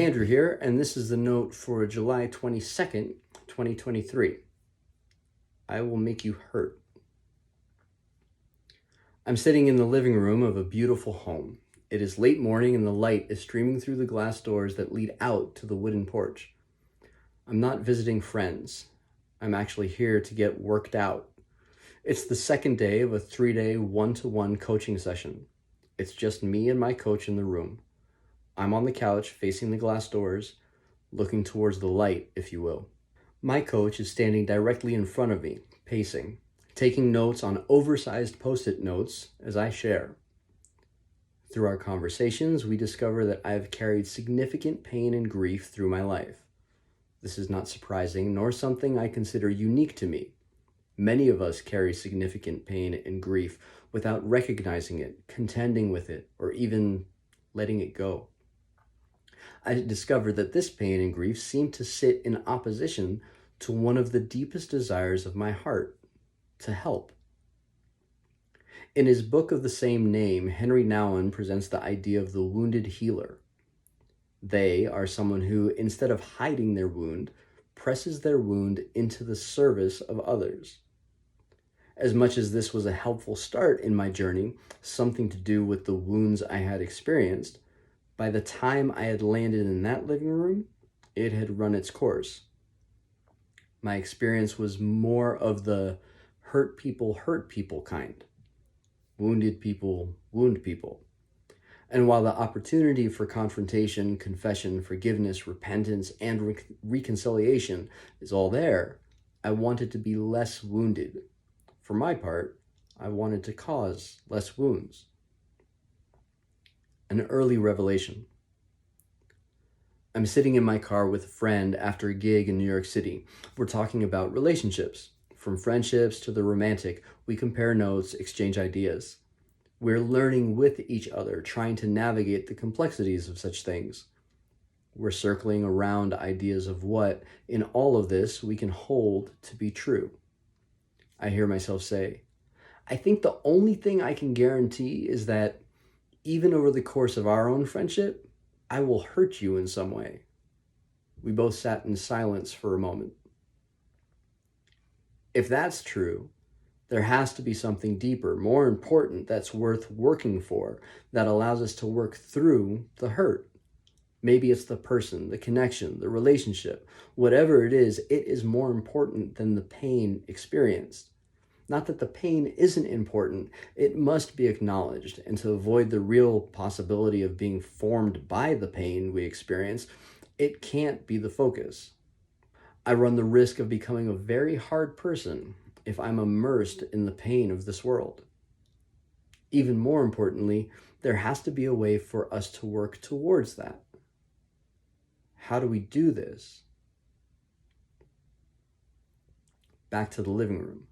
Andrew here, and this is the note for July 22nd, 2023. I will make you hurt. I'm sitting in the living room of a beautiful home. It is late morning and the light is streaming through the glass doors that lead out to the wooden porch. I'm not visiting friends. I'm actually here to get worked out. It's the second day of a 3-day one-to-one coaching session. It's just me and my coach in the room. I'm on the couch facing the glass doors, looking towards the light, if you will. My coach is standing directly in front of me, pacing, taking notes on oversized post-it notes as I share. Through our conversations, we discover that I've carried significant pain and grief through my life. This is not surprising, nor something I consider unique to me. Many of us carry significant pain and grief without recognizing it, contending with it, or even letting it go. I discovered that this pain and grief seem to sit in opposition to one of the deepest desires of my heart, to help. In his book of the same name, Henri Nouwen presents the idea of the wounded healer. They are someone who, instead of hiding their wound, presses their wound into the service of others. As much as this was a helpful start in my journey, something to do with the wounds I had experienced, by the time I had landed in that living room, it had run its course. My experience was more of the hurt people kind. Wounded people wound people. And while the opportunity for confrontation, confession, forgiveness, repentance, and reconciliation is all there, I wanted to be less wounded. For my part, I wanted to cause less wounds. An early revelation. I'm sitting in my car with a friend after a gig in New York City. We're talking about relationships. From friendships to the romantic, we compare notes, exchange ideas. We're learning with each other, trying to navigate the complexities of such things. We're circling around ideas of what, in all of this, we can hold to be true. I hear myself say, I think the only thing I can guarantee is that even over the course of our own friendship, I will hurt you in some way. We both sat in silence for a moment. If that's true, there has to be something deeper, more important, that's worth working for, that allows us to work through the hurt. Maybe it's the person, the connection, the relationship. Whatever it is more important than the pain experienced. Not that the pain isn't important, it must be acknowledged, and to avoid the real possibility of being formed by the pain we experience, it can't be the focus. I run the risk of becoming a very hard person if I'm immersed in the pain of this world. Even more importantly, there has to be a way for us to work towards that. How do we do this? Back to the living room.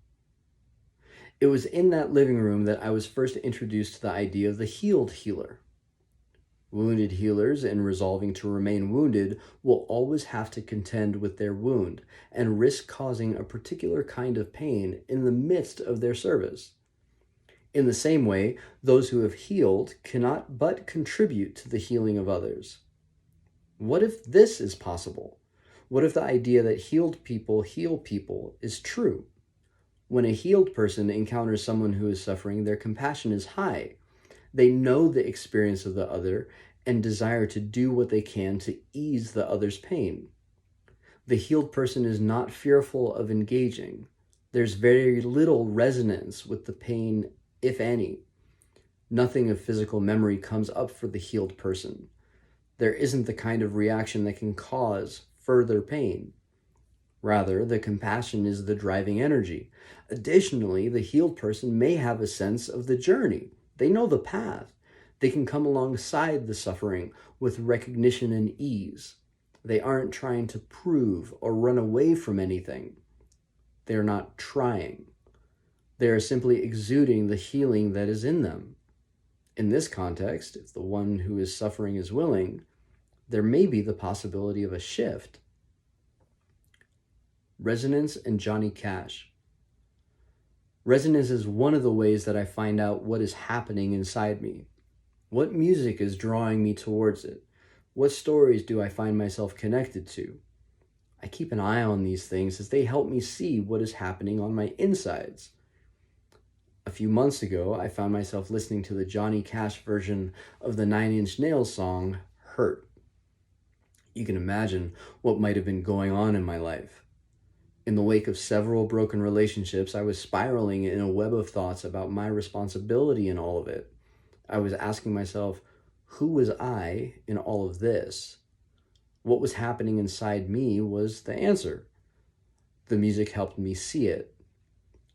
It was in that living room that I was first introduced to the idea of the healed healer. Wounded healers, in resolving to remain wounded, will always have to contend with their wound and risk causing a particular kind of pain in the midst of their service. In the same way, those who have healed cannot but contribute to the healing of others. What if this is possible? What if the idea that healed people heal people is true? When a healed person encounters someone who is suffering, their compassion is high. They know the experience of the other and desire to do what they can to ease the other's pain. The healed person is not fearful of engaging. There's very little resonance with the pain, if any. Nothing of physical memory comes up for the healed person. There isn't the kind of reaction that can cause further pain. Rather, the compassion is the driving energy. Additionally, the healed person may have a sense of the journey. They know the path. They can come alongside the suffering with recognition and ease. They aren't trying to prove or run away from anything. They're not trying. They are simply exuding the healing that is in them. In this context, if the one who is suffering is willing, there may be the possibility of a shift. Resonance and Johnny Cash. Resonance is one of the ways that I find out what is happening inside me. What music is drawing me towards it? What stories do I find myself connected to? I keep an eye on these things as they help me see what is happening on my insides. A few months ago, I found myself listening to the Johnny Cash version of the 9 Inch Nails song, Hurt. You can imagine what might have been going on in my life. In the wake of several broken relationships, I was spiraling in a web of thoughts about my responsibility in all of it. I was asking myself, who was I in all of this? What was happening inside me was the answer. The music helped me see it.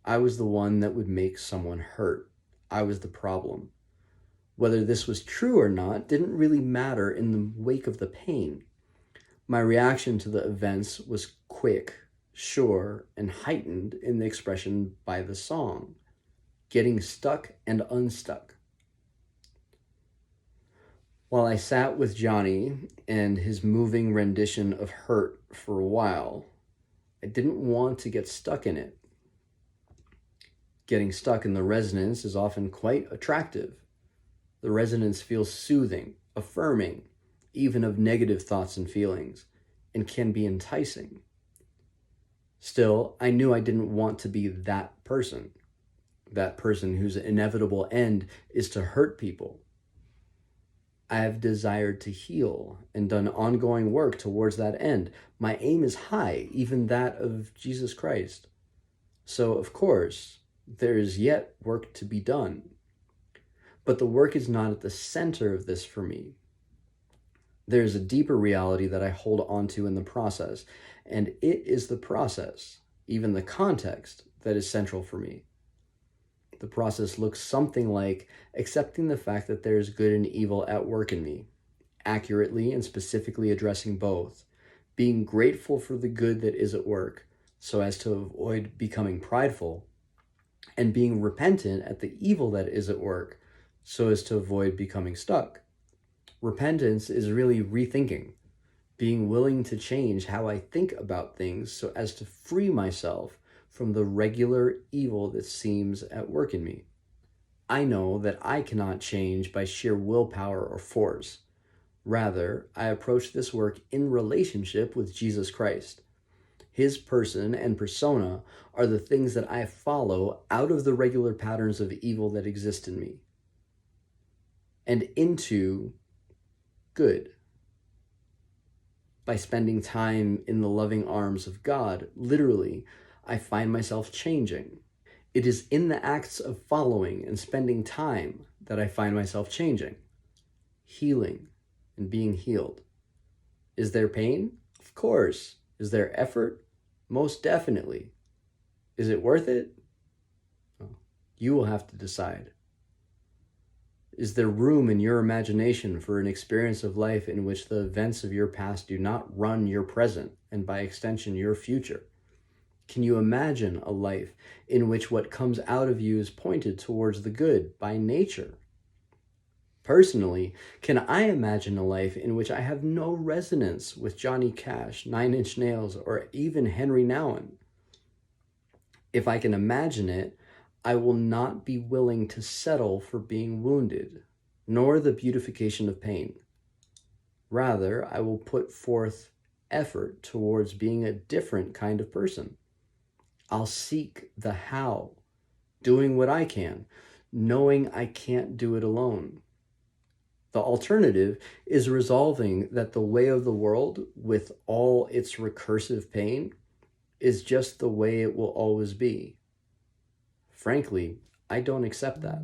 I was the one that would make someone hurt. I was the problem. Whether this was true or not didn't really matter in the wake of the pain. My reaction to the events was quick, sure, and heightened in the expression by the song, getting stuck and unstuck. While I sat with Johnny and his moving rendition of Hurt for a while, I didn't want to get stuck in it. Getting stuck in the resonance is often quite attractive. The resonance feels soothing, affirming, even of negative thoughts and feelings, and can be enticing. Still, I knew I didn't want to be that person whose inevitable end is to hurt people. I have desired to heal and done ongoing work towards that end. My aim is high, even that of Jesus Christ. So, of course, there is yet work to be done. But the work is not at the center of this for me. There is a deeper reality that I hold on to in the process, and it is the process, even the context, that is central for me. The process looks something like accepting the fact that there is good and evil at work in me, accurately and specifically addressing both, being grateful for the good that is at work so as to avoid becoming prideful, and being repentant at the evil that is at work so as to avoid becoming stuck. Repentance is really rethinking, being willing to change how I think about things so as to free myself from the regular evil that seems at work in me. I know that I cannot change by sheer willpower or force. Rather, I approach this work in relationship with Jesus Christ. His person and persona are the things that I follow out of the regular patterns of evil that exist in me and into good. By spending time in the loving arms of God, literally, I find myself changing. It is in the acts of following and spending time that I find myself changing, healing, and being healed. Is there pain? Of course. Is there effort? Most definitely. Is it worth it? Well, you will have to decide. Is there room in your imagination for an experience of life in which the events of your past do not run your present and by extension your future? Can you imagine a life in which what comes out of you is pointed towards the good by nature? Personally, can I imagine a life in which I have no resonance with Johnny Cash, 9 Inch Nails, or even Henri Nouwen? If I can imagine it, I will not be willing to settle for being wounded, nor the beautification of pain. Rather, I will put forth effort towards being a different kind of person. I'll seek the how, doing what I can, knowing I can't do it alone. The alternative is resolving that the way of the world, with all its recursive pain, is just the way it will always be. Frankly, I don't accept that.